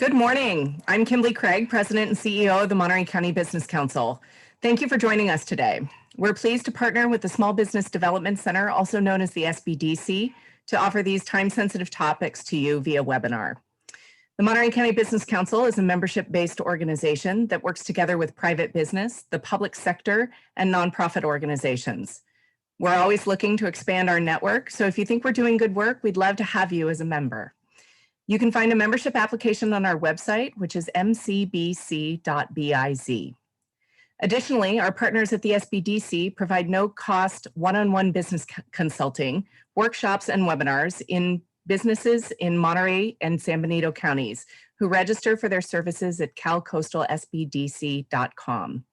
Good morning. I'm Kimberly Craig, President and CEO of the Monterey County Business Council. Thank you for joining us today. We're pleased to partner with the Small Business Development Center, also known as the SBDC, to offer these time-sensitive topics to you via webinar. The Monterey County Business Council is a membership-based organization that works together with private business, the public sector, and nonprofit organizations. We're always looking to expand our network, so if you think we're doing good work, we'd love to have you as a member. You can find a membership application on our website, which is mcbc.biz. Additionally, our partners at the SBDC provide no-cost one-on-one business consulting, workshops, and webinars in businesses in Monterey and San Benito counties who register for their services at calcoastalsbdc.com.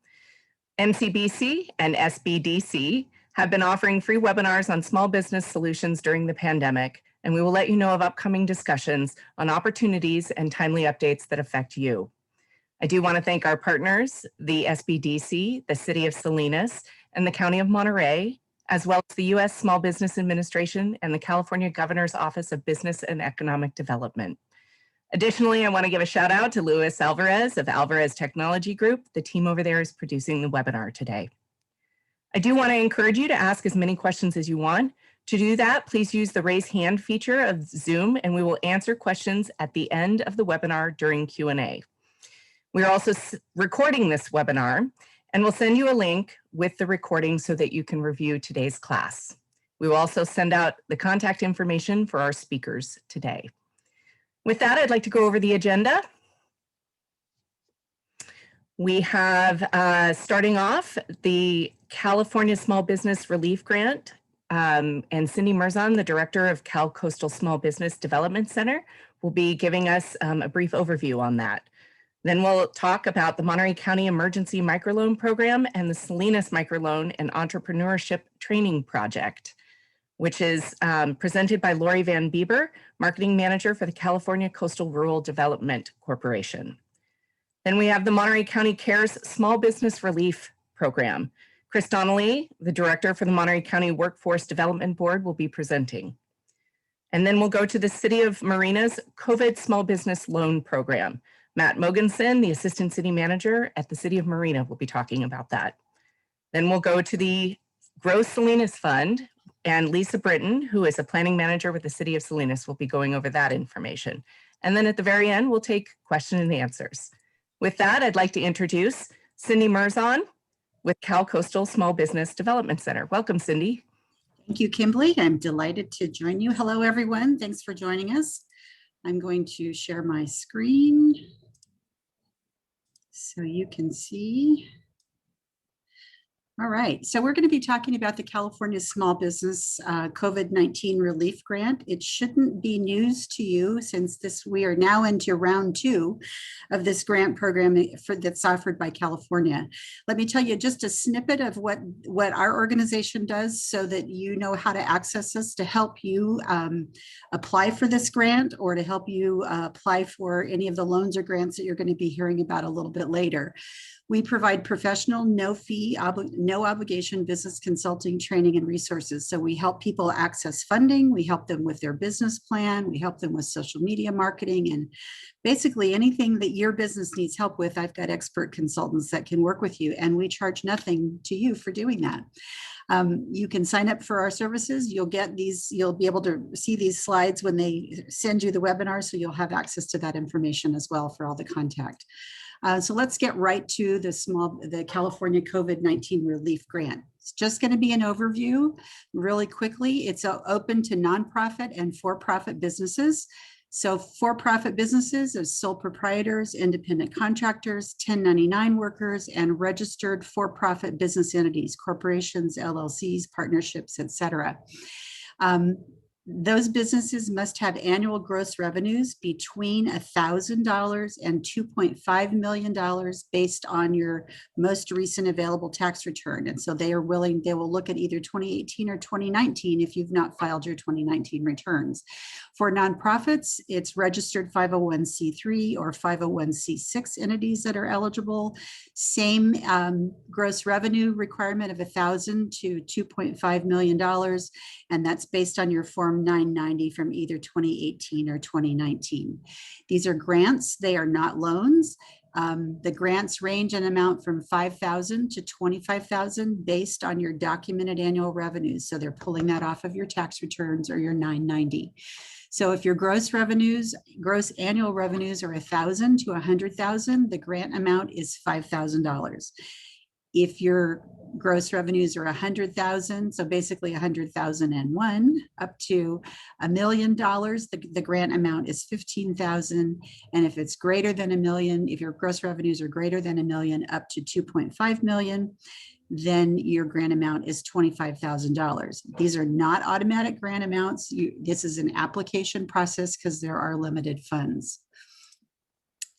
MCBC and SBDC have been offering free webinars on small business solutions during the pandemic, and we will let you know of upcoming discussions on opportunities and timely updates that affect you. I do want to thank our partners, the SBDC, the City of Salinas, and the County of Monterey, as well as the U.S. Small Business Administration and the California Governor's Office of Business and Economic Development. Additionally, I want to give a shout out to Luis Alvarez of Alvarez Technology Group. The team over there is producing the webinar today. I do want to encourage you to ask as many questions as you want. To do that, please use the raise hand feature of Zoom, and we will answer questions at the end of the webinar during Q&A. We are also recording this webinar, and we'll send you a link with the recording so that you can review today's class. We will also send out the contact information for our speakers today. With that, I'd like to go over the agenda. We have, starting off, the California Small Business Relief Grant, and Cindy Merzon, the Director of Cal Coastal Small Business Development Center, will be giving us a brief overview on that. Then we'll talk about the Monterey County Emergency Microloan Program and the Salinas Microloan and Entrepreneurship Training Project, which is presented by Lori Van Bieber, Marketing Manager for the California Coastal Rural Development Corporation. Then we have the Monterey County CARES Small Business Relief Program. Chris Donnelly, the Director for the Monterey County Workforce Development Board, will be presenting. And then we'll go to the City of Marina's COVID Small Business Loan Program. Matt Mogensen, the Assistant City Manager at the City of Marina, will be talking about that. Then we'll go to the Grow Salinas Fund, and Lisa Britton, who is a Planning Manager with the City of Salinas, will be going over that information. And then at the very end, we'll take question and answers. With that, I'd like to introduce Cindy Merzon with Cal Coastal Small Business Development Center. Welcome, Cindy. Thank you, Kimberly. I'm delighted to join you. Hello, everyone. Thanks for joining us. I'm going to share my screen so you can see. All right, so we're going to be talking about the California Small Business COVID-19 Relief Grant. It shouldn't be news to you since we are now into round 2 of this grant program that's offered by California. Let me tell you just a snippet of what our organization does so that you know how to access us to help you apply for this grant or to help you apply for any of the loans or grants that you're going to be hearing about a little bit later. We provide professional, no-fee, no obligation business consulting, training, and resources. So we help people access funding, we help them with their business plan, we help them with social media marketing, and basically anything that your business needs help with, I've got expert consultants that can work with you, and we charge nothing to you for doing that. You can sign up for our services. You'll get these, you'll be able to see these slides when they send you the webinar, so you'll have access to that information as well for all the contact. So let's get right to the California COVID-19 Relief Grant. It's just going to be an overview really quickly. It's open to nonprofit and for-profit businesses. So for-profit businesses as sole proprietors, independent contractors, 1099 workers, and registered for-profit business entities, corporations, LLCs, partnerships, etc. Those businesses must have annual gross revenues between $1,000 and $2.5 million based on your most recent available tax return. And so they will look at either 2018 or 2019 if you've not filed your 2019 returns. For nonprofits, it's registered 501c3 or 501c6 entities that are eligible. Same gross revenue requirement of $1,000 to $2.5 million. And that's based on your Form around 990 from either 2018 or 2019. These are grants, they are not loans. The grants range in amount from $5,000 to $25,000 based on your documented annual revenues. So they're pulling that off of your tax returns or your 990. So if your gross annual revenues are 1,000 to 100,000, the grant amount is $5,000. If your gross revenues are 100,000, so basically 100,001 up to $1 million, the grant amount is 15,000. And if it's greater than $1 million, if your gross revenues are greater than $1 million up to 2.5 million, then your grant amount is $25,000. These are not automatic grant amounts. This is an application process because there are limited funds.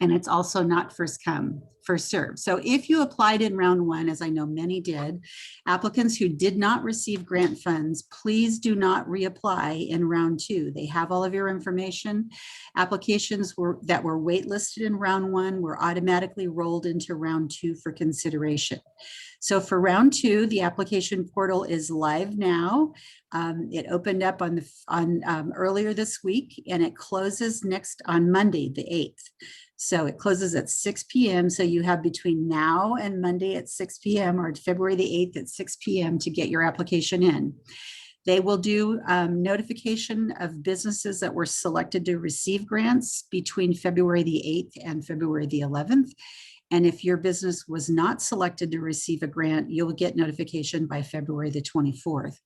And it's also not first come, first serve. So if you applied in round one, as I know many did, applicants who did not receive grant funds, please do not reapply in round two. They have all of your information. Applications that were waitlisted in round one were automatically rolled into round two for consideration. So for round two, the application portal is live now. It opened up earlier this week, and it closes next on Monday, the 8th. So it closes at 6 p.m. So you have between now and Monday at 6 p.m. or February the 8th at 6 p.m. to get your application in. They will do notification of businesses that were selected to receive grants between February the 8th and February the 11th. And if your business was not selected to receive a grant, you'll get notification by February the 24th.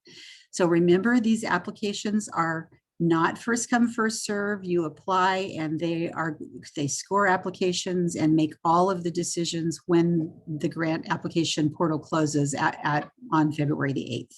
So remember, these applications are not first come, first serve. You apply and they score applications and make all of the decisions when the grant application portal closes on February the 8th.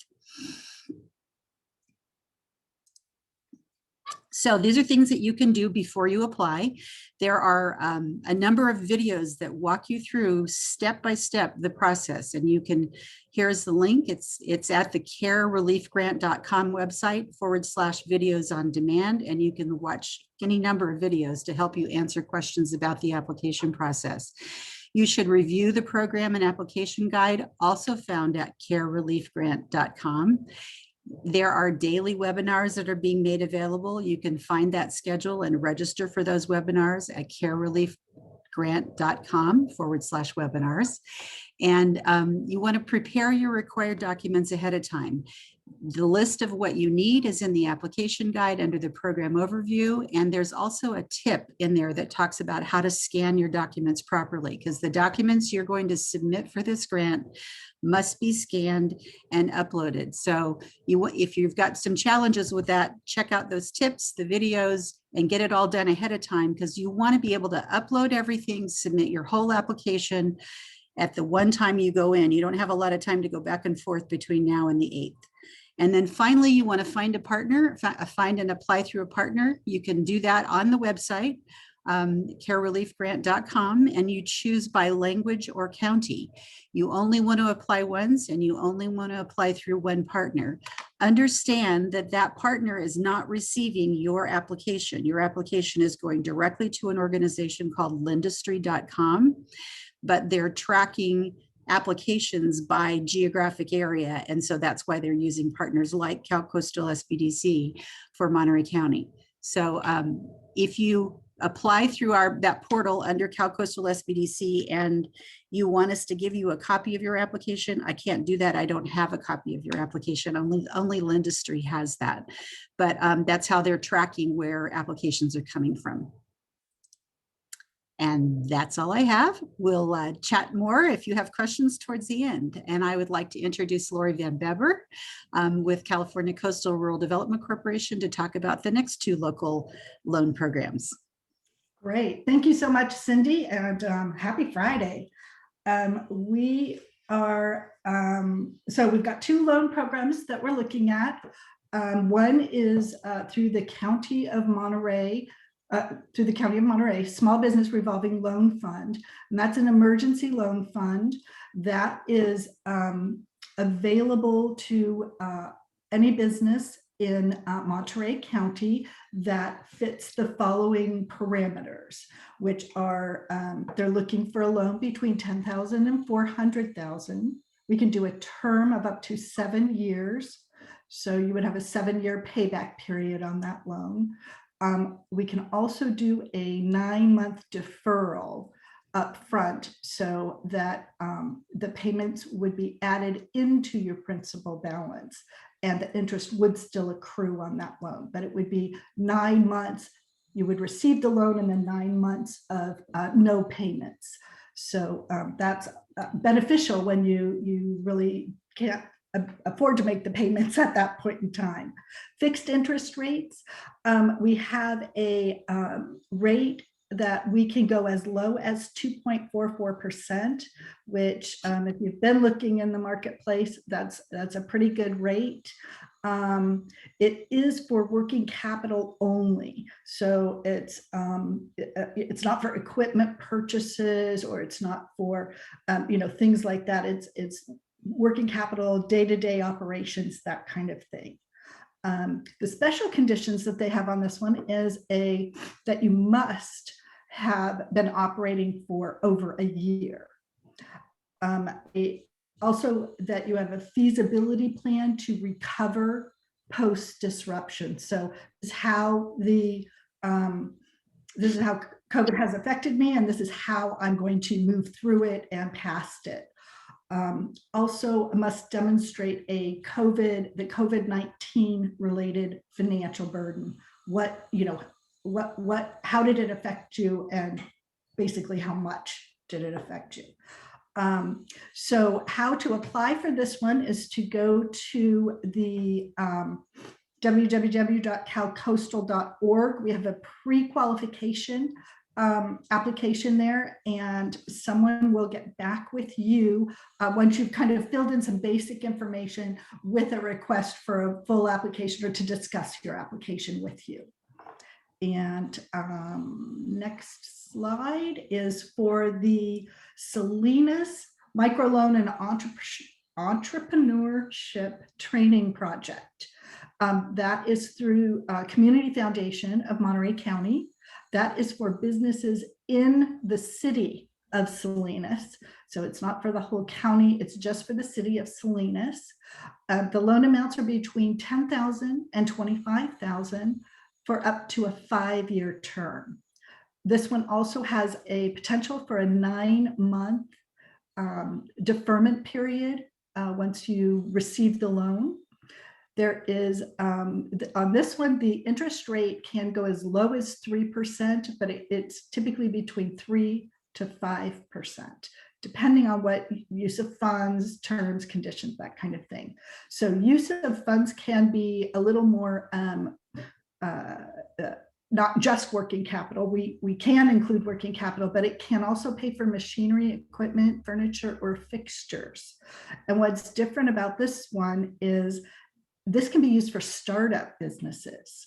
So these are things that you can do before you apply. There are a number of videos that walk you through step by step the process, and you can, here's the link. It's at the carereliefgrant.com website /videos on demand, and you can watch any number of videos to help you answer questions about the application process. You should review the program and application guide, also found at carereliefgrant.com. There are daily webinars that are being made available. You can find that schedule and register for those webinars at carereliefgrant.com /webinars. And you want to prepare your required documents ahead of time. The list of what you need is in the application guide under the program overview. And there's also a tip in there that talks about how to scan your documents properly, because the documents you're going to submit for this grant must be scanned and uploaded. So if you've got some challenges with that, check out those tips, the videos, and get it all done ahead of time, because you want to be able to upload everything, submit your whole application at the one time you go in. You don't have a lot of time to go back and forth between now and the 8th. And then finally, you want to find a partner, find and apply through a partner. You can do that on the website, carereliefgrant.com, and you choose by language or county. You only want to apply once, and you only want to apply through one partner. Understand that that partner is not receiving your application. Your application is going directly to an organization called lindustry.com, but they're tracking applications by geographic area. And so that's why they're using partners like Cal Coastal SBDC for Monterey County. So if you apply through that portal under Cal Coastal SBDC and you want us to give you a copy of your application, I can't do that. I don't have a copy of your application. Only Lindustry has that. But that's how they're tracking where applications are coming from. And that's all I have. We'll chat more if you have questions towards the end. And I would like to introduce Lori Van Beber with California Coastal Rural Development Corporation to talk about the next two local loan programs. Great. Thank you so much, Cindy, and happy Friday. We are, so we've got two loan programs that we're looking at. One is through the County of Monterey, Small Business Revolving Loan Fund. And that's an emergency loan fund that is available to any business in Monterey County that fits the following parameters, which are they're looking for a loan between $10,000 and $400,000. We can do a term of up to 7 years. So you would have a 7-year payback period on that loan. We can also do a 9-month deferral up front so that the payments would be added into your principal balance and the interest would still accrue on that loan, but it would be 9 months. You would receive the loan and then 9 months of no payments. So that's beneficial when you really can't afford to make the payments at that point in time. Fixed interest rates, we have a rate that we can go as low as 2.44%, which if you've been looking in the marketplace, that's a pretty good rate. It is for working capital only. So it's not for equipment purchases, or it's not for things like that. It's working capital, day-to-day operations, that kind of thing. The special conditions that they have on this one is that you must have been operating for over a year. Also that you have a feasibility plan to recover post disruption. So this is how this is how COVID has affected me, and this is how I'm going to move through it and past it. Also must demonstrate the COVID-19 related financial burden. How did it affect you, and basically how much did it affect you? So how to apply for this one is to go to the www.calcoastal.org. We have a pre-qualification application there, and someone will get back with you once you've kind of filled in some basic information with a request for a full application or to discuss your application with you. And next slide is for the Salinas Microloan and Entrepreneurship Training Project. That is through Community Foundation of Monterey County. That is for businesses in the city of Salinas. So it's not for the whole county, it's just for the city of Salinas. The loan amounts are between $10,000 and $25,000 for up to a 5-year term. This one also has a potential for a 9-month deferment period once you receive the loan. There is, on this one, the interest rate can go as low as 3%, but it's typically between 3 to 5%, depending on what use of funds, terms, conditions, that kind of thing. So use of funds can be a little more, not just working capital. We can include working capital, but it can also pay for machinery, equipment, furniture, or fixtures. And what's different about this one is this can be used for startup businesses.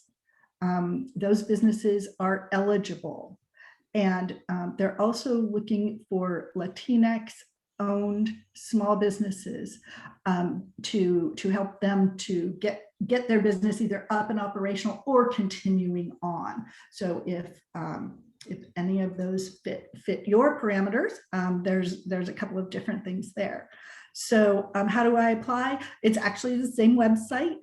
Those businesses are eligible. And they're also looking for Latinx-owned small businesses to help them to get their business either up and operational or continuing on. So if any of those fit your parameters, there's a couple of different things there. So how do I apply? It's actually the same website.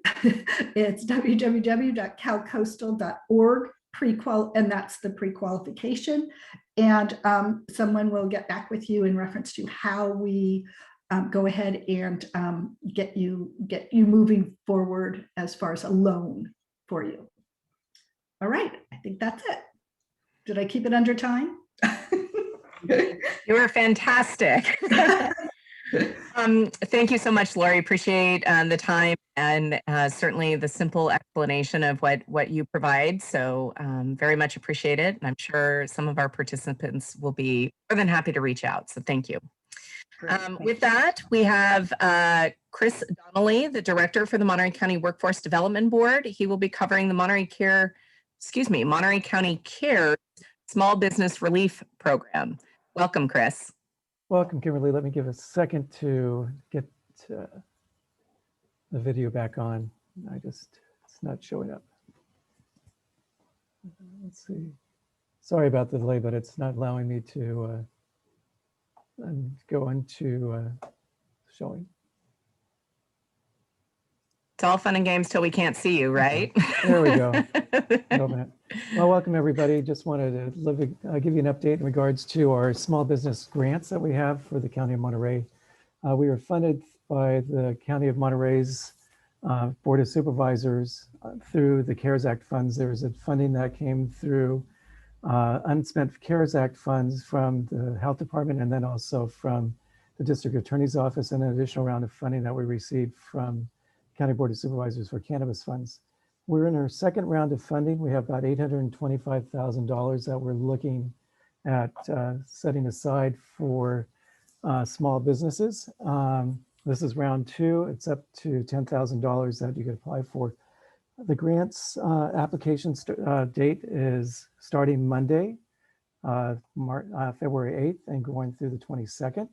It's www.calcoastal.org, and that's the pre-qualification. And someone will get back with you in reference to how we go ahead and get you moving forward as far as a loan for you. All right, I think that's it. Did I keep it under time? You were fantastic. Thank you so much, Lori. Appreciate the time and certainly the simple explanation of what you provide. So very much appreciate it. And I'm sure some of our participants will be more than happy to reach out. So thank you. With that, we have Chris Donnelly, the director for the Monterey County Workforce Development Board. He will be covering the Monterey County Care Small Business Relief Program. Welcome, Chris. Welcome, Kimberly. Let me give a second to get the video back on. It's not showing up. Let's see. Sorry about the delay, but it's not allowing me to go into showing. It's all fun and games till we can't see you, right? There we go. Open it. Well, welcome everybody. Just wanted to give you an update in regards to our small business grants that we have for the County of Monterey. We were funded by the County of Monterey's Board of Supervisors through the CARES Act funds. There was a funding that came through unspent CARES Act funds from the Health Department and then also from the District Attorney's Office, and an additional round of funding that we received from County Board of Supervisors for cannabis funds. We're in our second round of funding. We have about $825,000 that we're looking at setting aside for small businesses. This is round 2. It's up to $10,000 that you can apply for. The grants application date is starting Monday, February 8th, and going through the 22nd.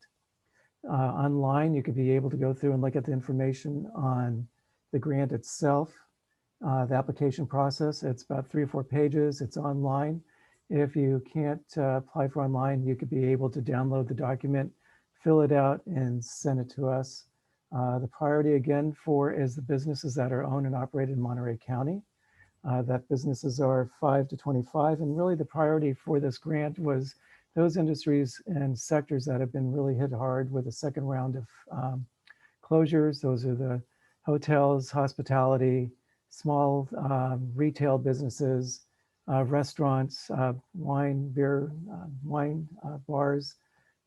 Online, you could be able to go through and look at the information on the grant itself, the application process. It's about 3 or 4 pages. It's online. If you can't apply for online, you could be able to download the document, fill it out, and send it to us. The priority again is the businesses that are owned and operated in Monterey County. That businesses are 5 to 25, and really the priority for this grant was those industries and sectors that have been really hit hard with the second round of closures. Those are the hotels, hospitality, small retail businesses, restaurants, wine, beer, wine bars,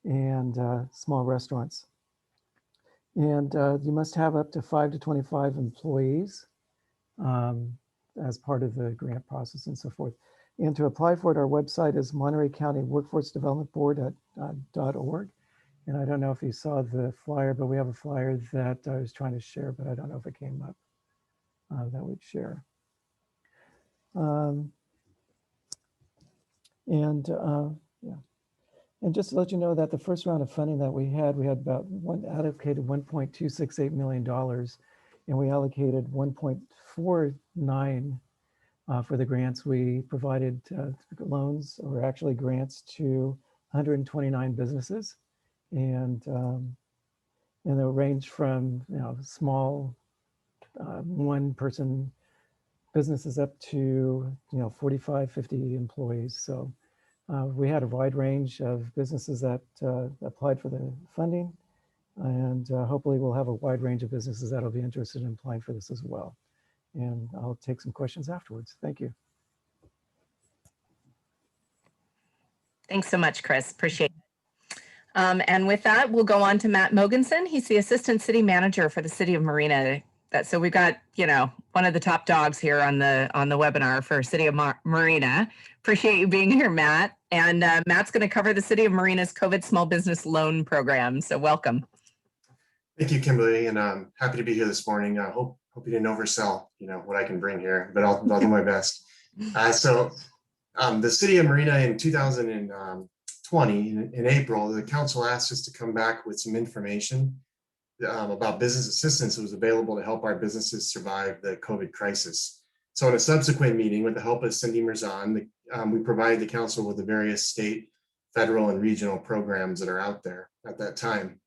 and small restaurants. And you must have up to 5 to 25 employees as part of the grant process and so forth. And to apply for it, our website is Monterey County Workforce Development Board.org. And I don't know if you saw the flyer, but we have a flyer that I was trying to share, but I don't know if it came up that we'd share. Yeah. And just to let you know that the first round of funding that we had about allocated $1.268 million, and we allocated 1.49 for the grants. We provided loans, or actually grants, to 129 businesses, and they range from small one-person businesses up to 45, 50 employees. So we had a wide range of businesses that applied for the funding, and hopefully we'll have a wide range of businesses that will be interested in applying for this as well. And I'll take some questions afterwards. Thank you. Thanks so much, Chris. Appreciate it. And with that, we'll go on to Matt Mogensen. He's the Assistant City Manager for the City of Marina. So we've got, one of the top dogs here on the webinar for City of Marina. Appreciate you being here, Matt. And Matt's going to cover the City of Marina's COVID Small Business Loan Program. So welcome. Thank you, Kimberly, and I'm happy to be here this morning. I hope you didn't oversell, what I can bring here, but I'll do my best. The City of Marina in 2020, in April, the council asked us to come back with some information about business assistance that was available to help our businesses survive the COVID crisis. So in a subsequent meeting with the help of Cindy Merzan, we provided the council with the various state, federal, and regional programs that are out there at that time.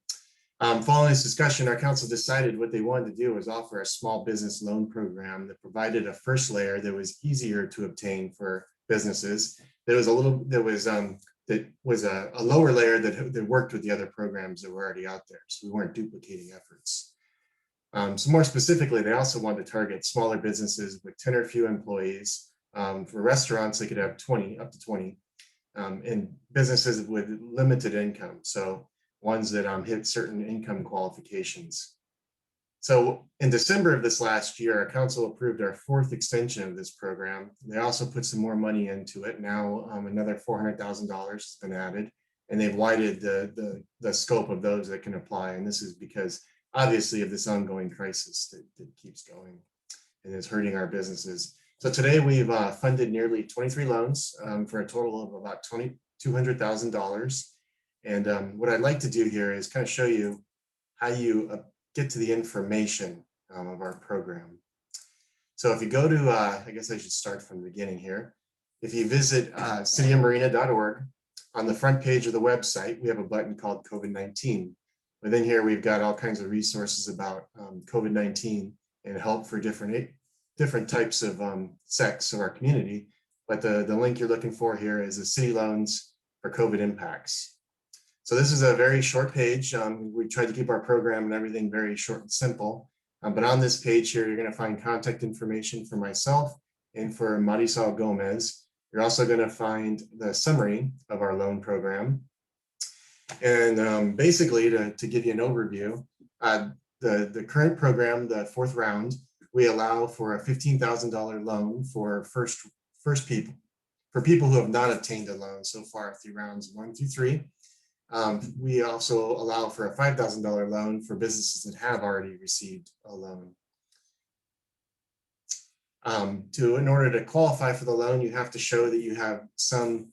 Following this discussion, our council decided what they wanted to do was offer a small business loan program that provided a first layer that was easier to obtain for businesses. That was a lower layer that worked with the other programs that were already out there, so we weren't duplicating efforts. So more specifically, they also wanted to target smaller businesses with 10 or few employees. For restaurants, they could have 20, up to 20, and businesses with limited income. So ones that hit certain income qualifications. So in December of this last year, our council approved our 4th extension of this program. They also put some more money into it. Now another $400,000 has been added, and they've widened the scope of those that can apply. And this is because obviously of this ongoing crisis that keeps going and is hurting our businesses. So today we've funded nearly 23 loans for a total of about $200,000. And what I'd like to do here is kind of show you how you get to the information of our program. So if you go to, I guess I should start from the beginning here. If you visit cityofmarina.org, on the front page of the website, we have a button called COVID-19. Within here, we've got all kinds of resources about COVID-19 and help for different types of sects of our community. But the link you're looking for here is the city loans for COVID impacts. So this is a very short page. We tried to keep our program and everything very short and simple. But on this page here, you're going to find contact information for myself and for Marisol Gomez. You're also going to find the summary of our loan program. And basically, to give you an overview, the current program, the fourth round, we allow for a $15,000 loan for first people, for people who have not obtained a loan so far through rounds 1 through 3. We also allow for a $5,000 loan for businesses that have already received a loan. In order to qualify for the loan, you have to show that you have some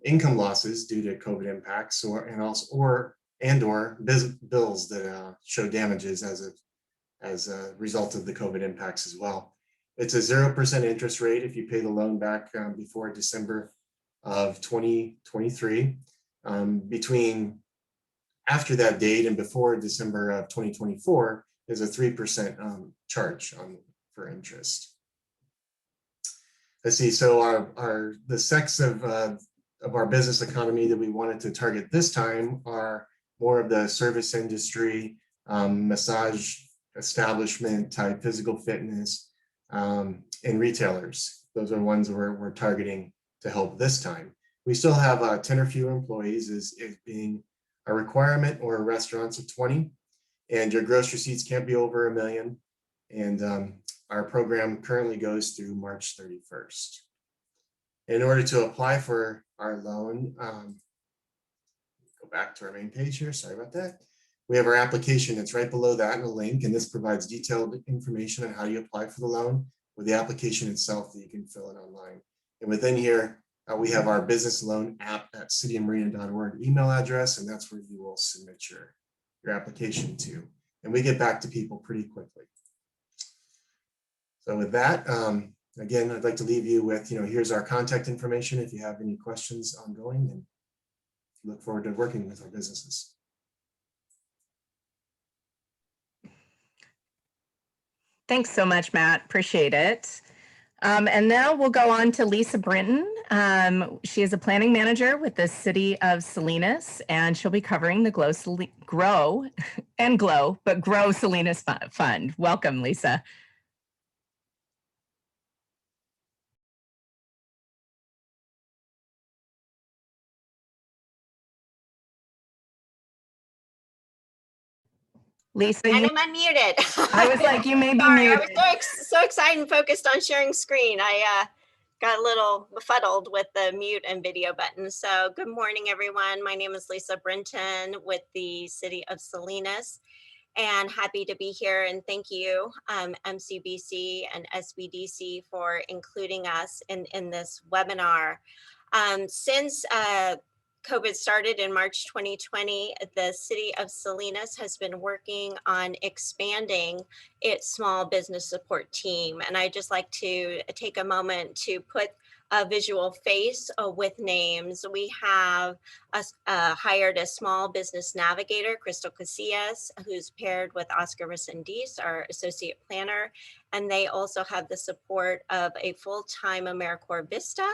income losses due to COVID impacts, or bills that show damages as a result of the COVID impacts as well. It's a 0% interest rate if you pay the loan back before December of 2023. After that date and before December of 2024 is a 3% charge for interest. Let's see, so the sects of our business economy that we wanted to target this time are more of the service industry, massage establishment type, physical fitness, and retailers. Those are ones we're targeting to help this time. We still have 10 or fewer employees as being a requirement, or restaurants of 20, and your gross receipts can't be over $1 million. And our program currently goes through March 31st. In order to apply for our loan, go back to our main page here, sorry about that. We have our application, it's right below that in a link, and this provides detailed information on how you apply for the loan with the application itself that you can fill in online. And within here, we have our business loan app at cityofmarina.org email address, and that's where you will submit your application to. And we get back to people pretty quickly. So with that, again, I'd like to leave you with, here's our contact information if you have any questions ongoing, and look forward to working with our businesses. Thanks so much, Matt. Appreciate it. And now we'll go on to Lisa Brinton. She is a planning manager with the City of Salinas, and she'll be covering the Grow Salinas Fund. Welcome, Lisa. Lisa, and I'm unmuted. I was like, you may be Sorry, muted. I was so excited and focused on sharing screen. I got a little befuddled with the mute and video button. So good morning, everyone. My name is Lisa Brinton with the City of Salinas, and happy to be here. And thank you, MCBC and SBDC, for including us in this webinar. Since COVID started in March 2020, the City of Salinas has been working on expanding its small business support team. And I'd just like to take a moment to put a visual face with names. We have hired a small business navigator, Crystal Casillas, who's paired with Oscar Resendis, our associate planner. And they also have the support of a full-time AmeriCorps Vista,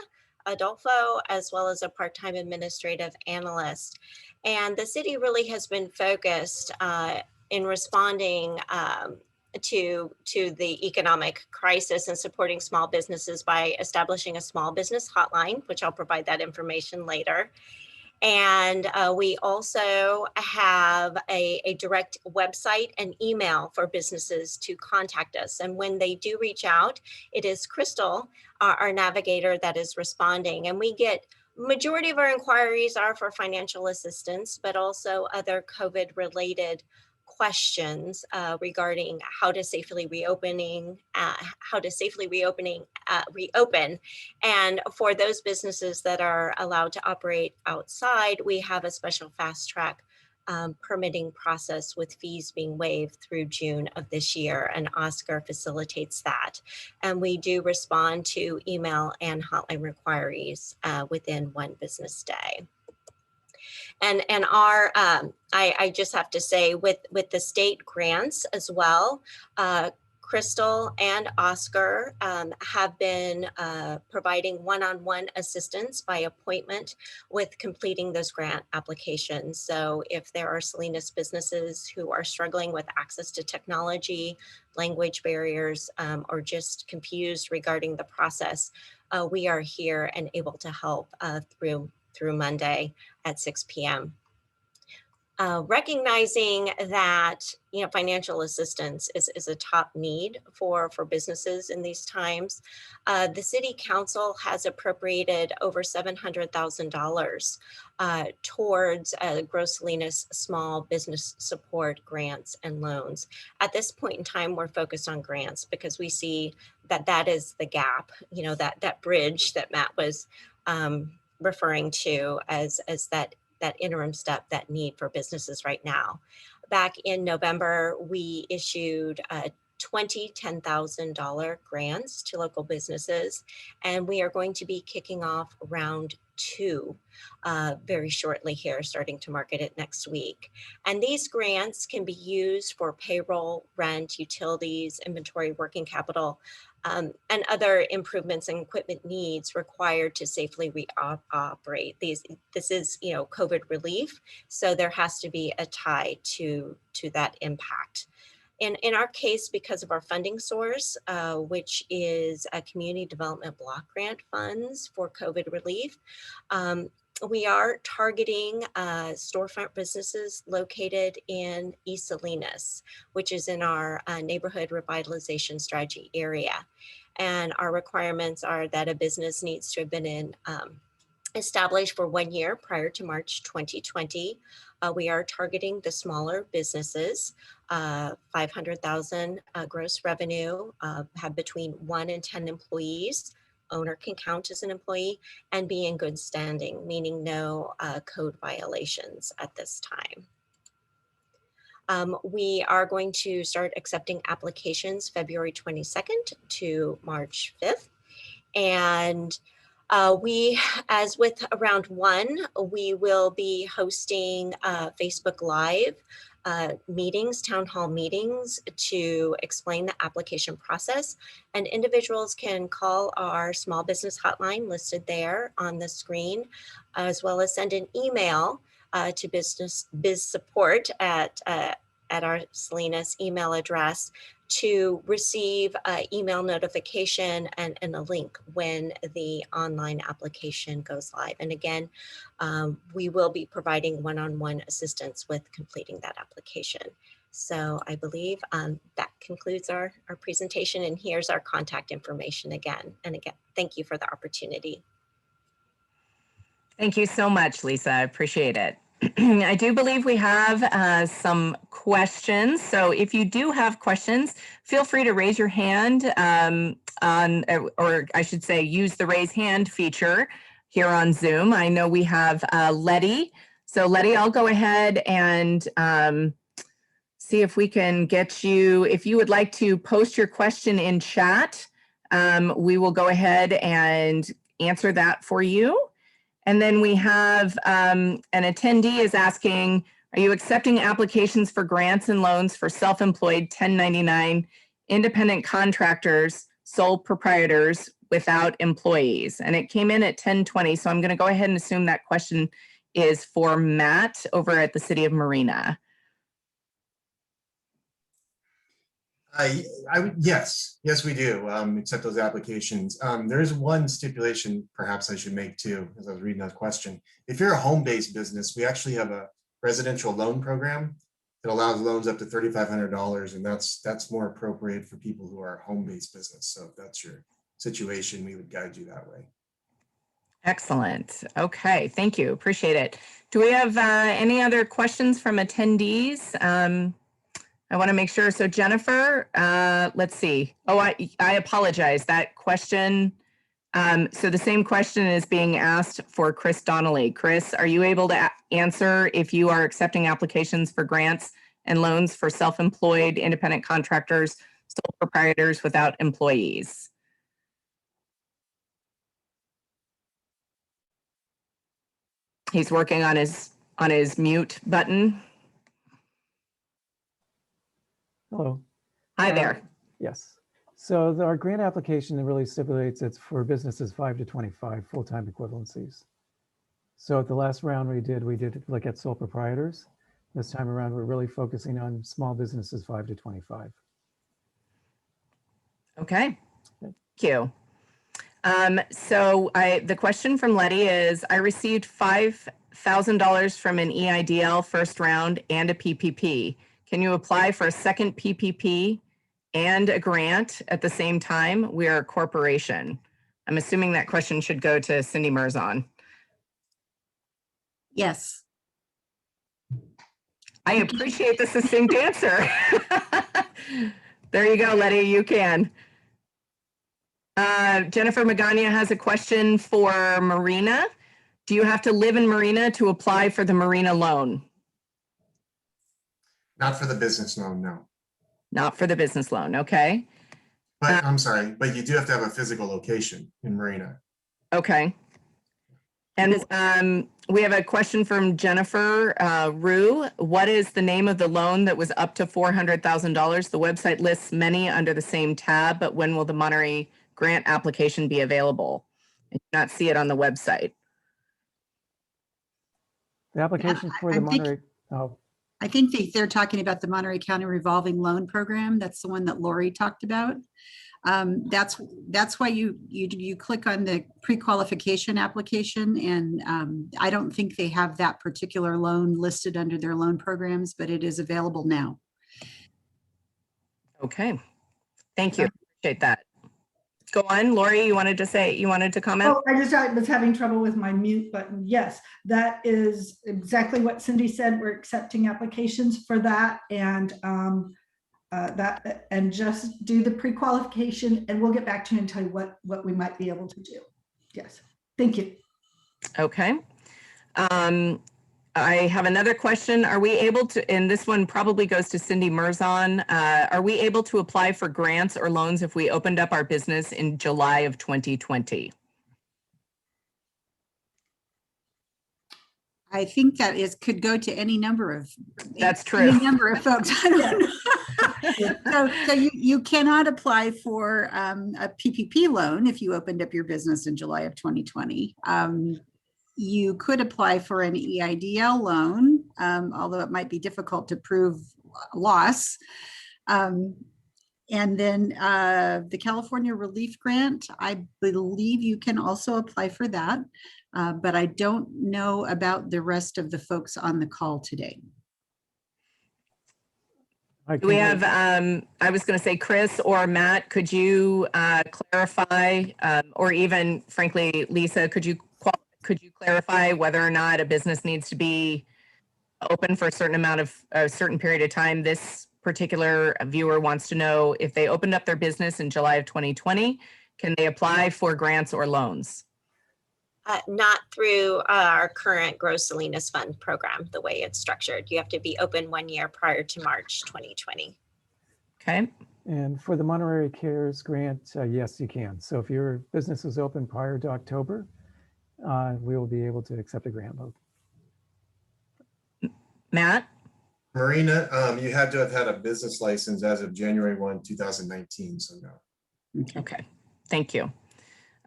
Adolfo, as well as a part-time administrative analyst. And the city really has been focused in responding to the economic crisis and supporting small businesses by establishing a small business hotline, which I'll provide that information later. And we also have a direct website and email for businesses to contact us. And when they do reach out, it is Crystal, our navigator, that is responding. And we get, majority of our inquiries are for financial assistance, but also other COVID related questions regarding how to safely reopen. And for those businesses that are allowed to operate outside, we have a special fast track permitting process with fees being waived through June of this year, and Oscar facilitates that. And we do respond to email and hotline inquiries within 1 business day. And our, I just have to say, with the state grants as well, Crystal and Oscar have been providing one-on-one assistance by appointment with completing those grant applications. So if there are Salinas businesses who are struggling with access to technology, language barriers, or just confused regarding the process, we are here and able to help through Monday at 6 p.m. Recognizing that financial assistance is a top need for businesses in these times, the City Council has appropriated over $700,000 towards Gross Salinas small business support grants and loans. At this point in time, we're focused on grants because we see that is the gap, that bridge that Matt was referring to as that interim step, that need for businesses right now. Back in November, we issued 20 $10,000 grants to local businesses, and we are going to be kicking off round 2 very shortly here, starting to market it next week. And these grants can be used for payroll, rent, utilities, inventory, working capital, and other improvements and equipment needs required to safely operate. This is, COVID relief, so there has to be a tie to that impact. In our case, because of our funding source, which is a community development block grant funds for COVID relief, we are targeting storefront businesses located in East Salinas, which is in our neighborhood revitalization strategy area. And our requirements are that a business needs to have been established for 1 year prior to March 2020. We are targeting the smaller businesses, 500,000 gross revenue, have between 1 and 10 employees. Owner can count as an employee and be in good standing, meaning no code violations at this time. We are going to start accepting applications February 22nd to March 5th. And we, as with round 1, we will be hosting Facebook Live meetings, town hall meetings, to explain the application process. And individuals can call our small business hotline listed there on the screen, as well as send an email to biz support at our Salinas email address to receive email notification and a link when the online application goes live. And again, we will be providing one-on-one assistance with completing that application. So I believe that concludes our presentation, and here's our contact information again. And again, thank you for the opportunity. Thank you so much, Lisa. I appreciate it. I do believe we have some questions. So if you do have questions, feel free to raise your hand or I should say, use the raise hand feature here on Zoom. I know we have Letty. So Letty, I'll go ahead and see if we can get you, if you would like to post your question in chat, we will go ahead and answer that for you. And then we have an attendee is asking, are you accepting applications for grants and loans for self-employed 1099 independent contractors, sole proprietors without employees? And it came in at 10:20. So I'm going to go ahead and assume that question is for Matt over at the City of Marina. Yes, we do accept those applications. There is one stipulation perhaps I should make too, as I was reading that question. If you're a home-based business, we actually have a residential loan program that allows loans up to $3,500, and that's more appropriate for people who are a home-based business. So if that's your situation, we would guide you that way. Excellent. Okay, thank you. Appreciate it. Do we have any other questions from attendees? I want to make sure. So Jennifer, let's see. Oh, I apologize. That question. So the same question is being asked for Chris Donnelly. Chris, are you able to answer if you are accepting applications for grants and loans for self-employed independent contractors, sole proprietors without employees? He's working on his mute button. Hello. Hi there. Yes. So our grant application really stipulates it's for businesses 5 to 25 full-time equivalencies. So at the last round we did look at sole proprietors. This time around, we're really focusing on small businesses 5 to 25. Okay, thank you. So the question from Letty is, I received $5,000 from an EIDL first round and a PPP. Can you apply for a second PPP and a grant at the same time? We are a corporation. I'm assuming that question should go to Cindy Merzon. Yes. I appreciate the succinct answer. There you go, Letty, you can. Jennifer Magana has a question for Marina. Do you have to live in Marina to apply for the Marina loan? Not for the business loan, no. Not for the business loan, okay. But I'm sorry, but you do have to have a physical location in Marina. Okay. And we have a question from Jennifer Rue. What is the name of the loan that was up to $400,000? The website lists many under the same tab, but when will the Monterey grant application be available? I do not see it on the website. The application for the Monterey, I think they're talking about the Monterey County Revolving Loan Program. That's the one that Lori talked about. That's why you click on the pre-qualification application, and I don't think they have that particular loan listed under their loan programs, but it is available now. Okay, thank you. Appreciate that. Go on, Lori. You wanted to comment? Oh, I was having trouble with my mute button. Yes, that is exactly what Cindy said. We're accepting applications for that, and just do the pre-qualification, and we'll get back to you and tell you what we might be able to do. Yes, thank you. Okay. I have another question. Are we able to, and this one probably goes to Cindy Merzon, are we able to apply for grants or loans if we opened up our business in July of 2020? I think that could go to any number of. That's true. Any number of folks. I don't know. So you cannot apply for a PPP loan if you opened up your business in July of 2020. You could apply for an EIDL loan, although it might be difficult to prove loss. And then the California Relief Grant, I believe you can also apply for that, but I don't know about the rest of the folks on the call today. Do we have, I was going to say, Chris or Matt, could you clarify, or even frankly, Lisa, could you clarify whether or not a business needs to be open for a certain period of time? This particular viewer wants to know if they opened up their business in July of 2020, can they apply for grants or loans? Not through our current Gross Salinas Fund program, the way it's structured. You have to be open 1 year prior to March 2020. Okay. And for the Monterey Cares grant, yes, you can. So if your business was open prior to October, we will be able to accept a grant loan. Matt? Marina, you had to have had a business license as of January 1, 2019, so no. Okay, thank you.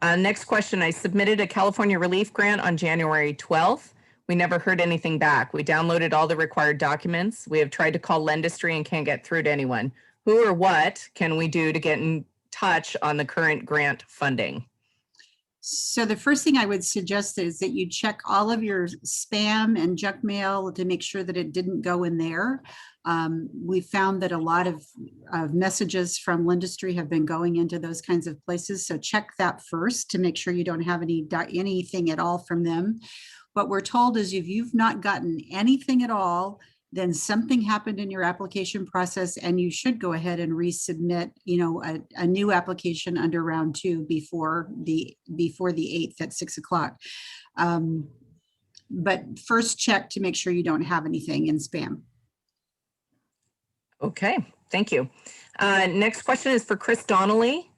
Next question, I submitted a California relief grant on January 12th. We never heard anything back. We downloaded all the required documents. We have tried to call Lendistry and can't get through to anyone. Who or what can we do to get in touch on the current grant funding? So the first thing I would suggest is that you check all of your spam and junk mail to make sure that it didn't go in there. We found that a lot of messages from Lendistry have been going into those kinds of places. So check that first to make sure you don't have anything at all from them. What we're told is if you've not gotten anything at all, then something happened in your application process and you should go ahead and resubmit, a new application under round 2 before the 8th at 6 o'clock. But first check to make sure you don't have anything in spam. Okay, thank you. Next question is for Chris Donnelly.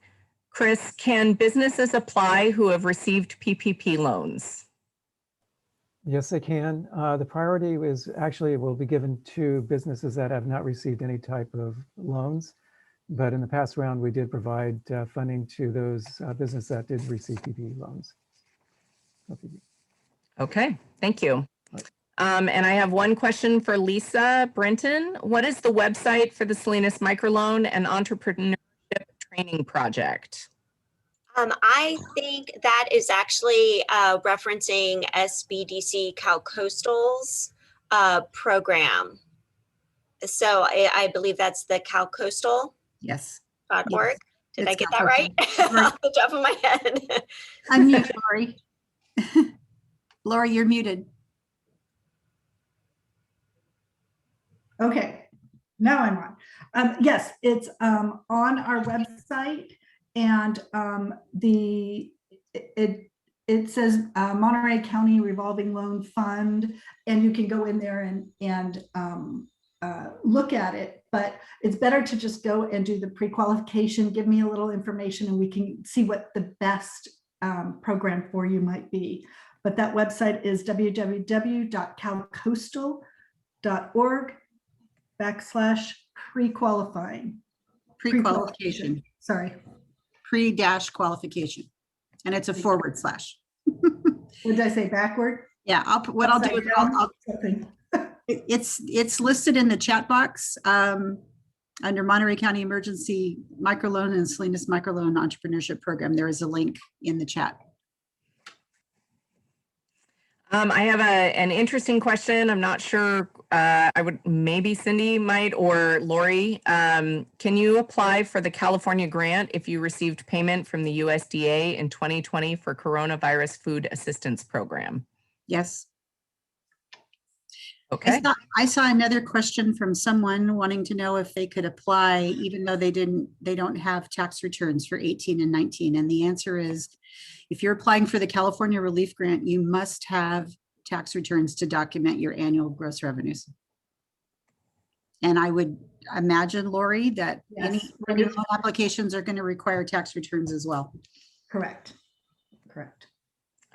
Chris, can businesses apply who have received PPP loans? Yes, they can. The priority will be given to businesses that have not received any type of loans. But in the past round, we did provide funding to those businesses that did receive PPP loans. Okay, thank you. And I have one question for Lisa Brenton. What is the website for the Salinas Microloan and Entrepreneurship Training Project? I think that is actually referencing SBDC CalCoastal's program. So I believe that's the calcoastal.org. Yes. Did I It's get that right? Right. Off the top of my head. Unmute, Lori. Lori, you're muted. Okay, now I'm on. Yes, it's on our website, and it says Monterey County Revolving Loan Fund, and you can go in there and look at it. But it's better to just go and do the pre-qualification. Give me a little information, and we can see what the best program for you might be. But that website is www.calcoastal.org/pre-qualifying. Pre-qualification. Sorry. Pre-qualification. And it's a /. What did I say, backward? Yeah, I'll do is it's listed in the chat box under Monterey County Emergency Microloan and Salinas Microloan Entrepreneurship Program. There is a link in the chat. I have an interesting question. I'm not sure. Maybe Cindy might, or Lori. Can you apply for the California grant if you received payment from the USDA in 2020 for Coronavirus Food Assistance Program? Yes. Okay. I saw another question from someone wanting to know if they could apply even though they don't have tax returns for 18 and 19. And the answer is, if you're applying for the California Relief Grant, you must have tax returns to document your annual gross revenues. And I would imagine, Lori, that Yes. any loan applications are going to require tax returns as well. Correct.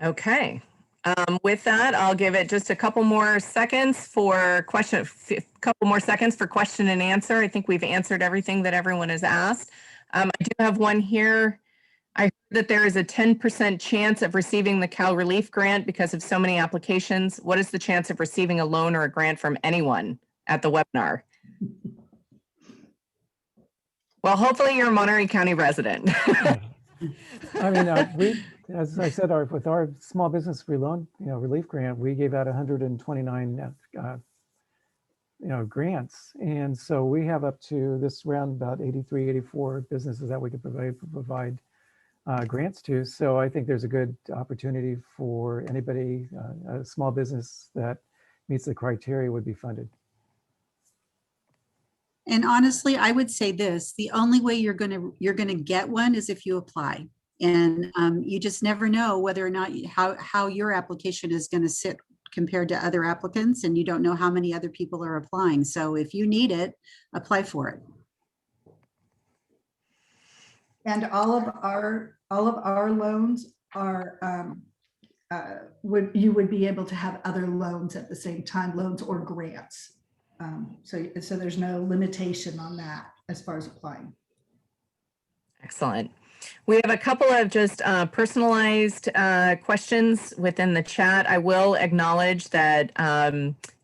Okay. With that, I'll give it just a couple more seconds for question and answer. I think we've answered everything that everyone has asked. I do have one here. I heard that there is a 10% chance of receiving the Cal Relief Grant because of so many applications. What is the chance of receiving a loan or a grant from anyone at the webinar? Well, hopefully you're a Monterey County resident. I mean, as I said, with our small business relief grant, we gave out 129 grants, and so we have up to this round about 83, 84 businesses that we could provide grants to. So I think there's a good opportunity for anybody, a small business that meets the criteria would be funded. And honestly, I would say this: the only way you're gonna get one is if you apply. And you just never know whether or not how your application is going to sit compared to other applicants, and you don't know how many other people are applying. So if you need it, apply for it. And all of our loans are you would be able to have other loans at the same time, loans or grants. So there's no limitation on that as far as applying. Excellent. We have a couple of just personalized questions within the chat. I will acknowledge that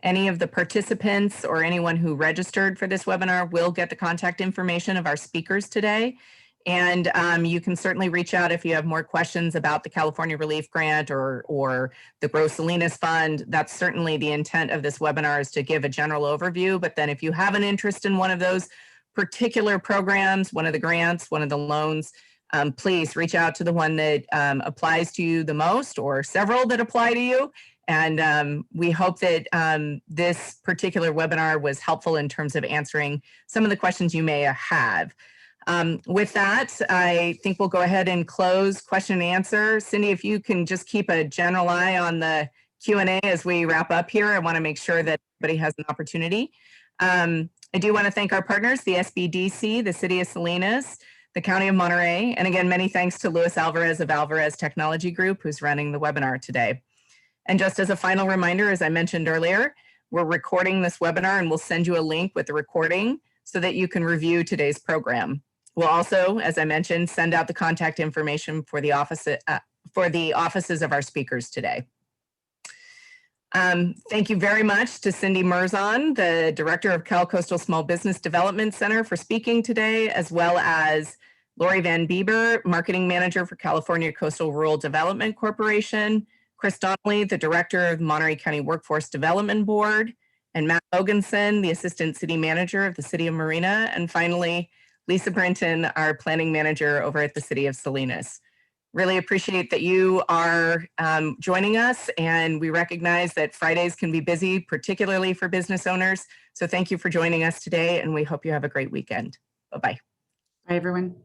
any of the participants or anyone who registered for this webinar will get the contact information of our speakers today. And you can certainly reach out if you have more questions about the California Relief Grant or the Grow Salinas Fund. That's certainly the intent of this webinar, is to give a general overview. But then if you have an interest in one of those particular programs, one of the grants, one of the loans, please reach out to the one that applies to you the most, or several that apply to you. And we hope that this particular webinar was helpful in terms of answering some of the questions you may have. With that, I think we'll go ahead and close question and answer. Cindy, if you can just keep a general eye on the Q&A as we wrap up here. I want to make sure that everybody has an opportunity. I do want to thank our partners, the SBDC, the City of Salinas, the County of Monterey, and again, many thanks to Luis Alvarez of Alvarez Technology Group, who's running the webinar today. And just as a final reminder, as I mentioned earlier, we're recording this webinar and we'll send you a link with the recording so that you can review today's program. We'll also, as I mentioned, send out the contact information for the offices of our speakers today. Thank you very much to Cindy Merzon, the Director of Cal Coastal Small Business Development Center, for speaking today, as well as Lori Van Bieber, Marketing Manager for California Coastal Rural Development Corporation, Chris Donnelly, the Director of the Monterey County Workforce Development Board, and Matt Loganson, the Assistant City Manager of the City of Marina, and finally, Lisa Brinton, our Planning Manager over at the City of Salinas. Really appreciate that you are joining us, and we recognize that Fridays can be busy, particularly for business owners. So thank you for joining us today, and we hope you have a great weekend. Bye-bye. Bye, everyone.